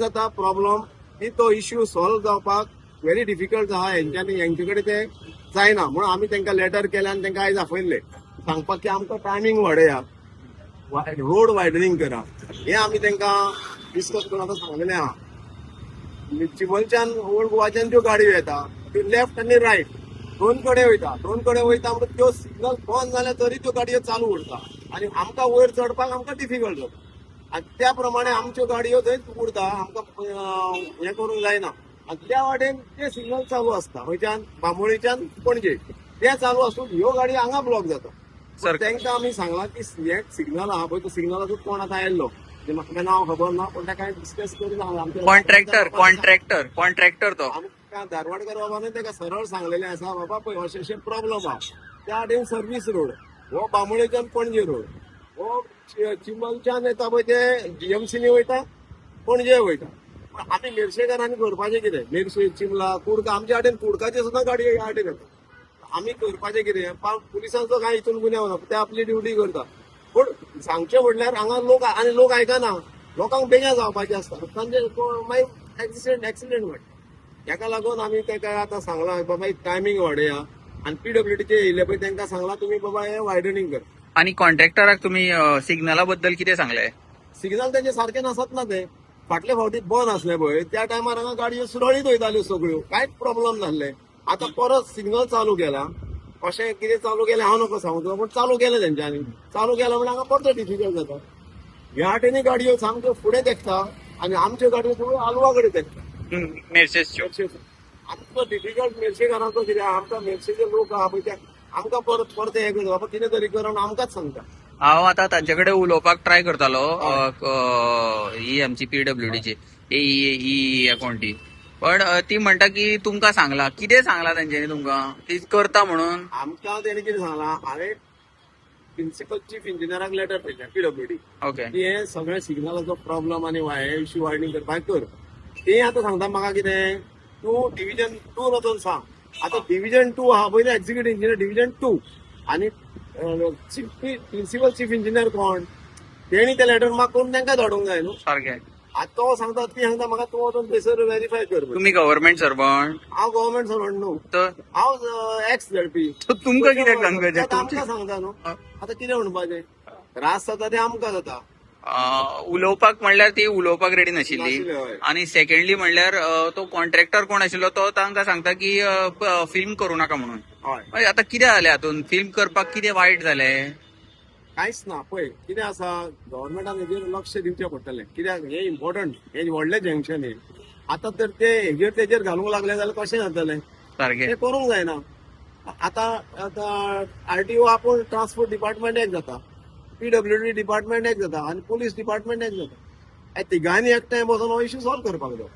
जाता प्रॉब्लेम की तो इश्यू सॉल्व जावपाक व्हेरी डिफिकल्ट आहा. हेंचे कडेन ते जायना म्हणून आमी तांकां लेटर केलें आनी तांकां आयज आपयल्ले सांगपाक की आमकां टायमींग वाडया, रोड वायडनींग करा. हे आमी तांकां डिस्कस करून आतां सांगलेलें आहा. चिमलच्यान ओल्ड गोवाच्यान ज्यो गाडयो येता त्यो लेफ्ट आनी रायट दोन कडेन वयता म्हणून त्यो सिग्नल बंद जाले तरी त्यो गाडयो चालू उरता आनी आमकां वयर चडपाक आमकां डिफिकल्ट जाता. आनी त्या प्रमाणे आमच्यो गाडयो थंयच उरता, आमकां हें करूंक जायना. आनी त्या वाटेन ते सिग्नल चालू आसता खंयच्यान बांबोळेच्यान पणजे ते चालू आसून ह्यो गाडयो हांगा ब्लॉक जाता. सर तांकां आमी सांगलां की हे सिग्नल आहा पळय तो सिग्नलाचो कोण आतां आयल्लो म्हाका नांव खबर ना पण ताका डिस्कस करून कॉन्ट्रॅक्टर तो आमकां धारवाडकर बाबान ताका सरळ सांगलेलें आसा बाबा पळय अशें अशें प्रॉब्लेम आहा. त्या वाटेन सर्वीस रोड हो बांबोळेच्यान पणजे रोड हो चिंबलच्यान येता पळय ते जीएमसीनी वयता पणजे वयता. पण आमी मेर्शेकारांनी करपाचें कितें? मेर्शे चिंबला कुडका आमच्या वाटेन कुडकाचे सुद्दां गाडयो ह्या वाटेन येता. आमी करपाचें कितें? पुलिसांचो कांय हितून गुन्यांव ना, ते आपली ड्युटी करता. पूण सांगचें म्हटल्यार हांगा लोक आयकना, लोकांक बेजार जावपाचें आसता तांचे मागीर एक्सिडेंट वाडटा. हेका लागून आमी ताका आतां सांगलां बाबा टायमींग वाडया आनी पीडब्ल्यूडीचे येयले पळय तांकां सांगलां तुमी बाबा हे वायडनींग कर. आणि कॉन्ट्रॅक्टराक तुम्ही सिग्नला बद्दल कितें सांगले? सिग्नल तेजे सारखे नासत ना ते फाटले फावटी बंद आसले पळय त्या टायमार हांगा गाडयो सुरळीत वयताल्यो सगळ्यो, कांयच प्रॉब्लेम नासले. आतां परत सिग्नल चालू केला, अशें कितें चालू केलें हांव नको सांगू तुका, पूण चालू केलें तेंच्यांनी. चालू केलें म्हणजे हांगा परत डिफिकल्ट जाता. ह्या वाटेनी गाडयो सामक्यो फुडें तेकता आनी आमच्यो गाडयो सगळ्यो आलवा कडेन तेकता. मेर्सेसच्यो आमचो डिफिकल्ट मेर्शेकारांचो कितें आमकां मेर्शेचे लोक आहा पळय ते आमकां परत हें करता बाबा कितें तरी करून आमकांच सांगता. हांव आतां तांचे कडेन उलोवपाक ट्राय करतालो, ही आमची पीडब्ल्यूडीची ही कोणती, पण ती म्हणटा की तुमकां सांगला. कितें सांगला तांच्यांनी तुमकां ती करता म्हणून? आमकां तेणी कितें सांगलां, हांवें प्रिन्सिपल चीफ इंजिनियराक लेटर दिलें पीडब्ल्यूडी ओके की हे सगळे सिग्नलाचो प्रॉब्लेम आनी हे इश्यू वायडनींग करपाक कर. ते आतां सांगता म्हाका कितें तूं डिव्हिजन 2 वचून सांग. आतां डिव्हिजन 2 आहा पळय एक्झिक्युटीव इंजिनियर डिव्हिजन 2 आनी प्रिन्सिपल चीफ इंजिनियर कोण तेणी ते लेटर म्हाका करून तांकां धाडूंक जाय न्हू. सारकें. आतां तो सांगता ती सांगता म्हाका तूं वचून थंयसर व्हेरीफाय कर. तुम्ही गव्हर्नमेंट सर्वंट? हांव गव्हर्नमेंट सर्वंट न्हू, तर हांव एक्स झडपी. तुमकां कितें सांगचें? आमकां सांगता न्हू. आतां कितें म्हणपाचें? त्रास जाता ते आमकां जाता. उलोवपाक म्हणल्यार ती उलोवपाक रेडी नाशिल्ली. नाशिल्ली, हय. आणि सेकंडली म्हणल्यार तो कॉन्ट्रॅक्टर कोण आशिल्लो तो तांकां सांगता की फिल्म करूं नाका म्हणून. हय मागीर आतां कितें जालें हातून? फिल्म करपाक कितें वायट जालें? कांयच ना पळय कितें आसा गव्हर्नमेंटान हेजेर लक्ष दिवचें पडटलें कित्याक हे इम्पॉर्टंट हे व्हडलें जंक्शन हे. आतां तर ते तेजेर घालूंक लागले जाल्यार कशें जातलें? सारकें. ते करूंक जायना. आतां आरटीओ आपूण ट्रान्सपोर्ट डिपार्टमेंट एक जाता, पीडब्ल्यूडी डिपार्टमेंट एक जाता आनी पुलीस डिपार्टमेंट एक जाता. तिगांनी एकठांय बसून हो इश्यू सॉल्व करपाक जाय.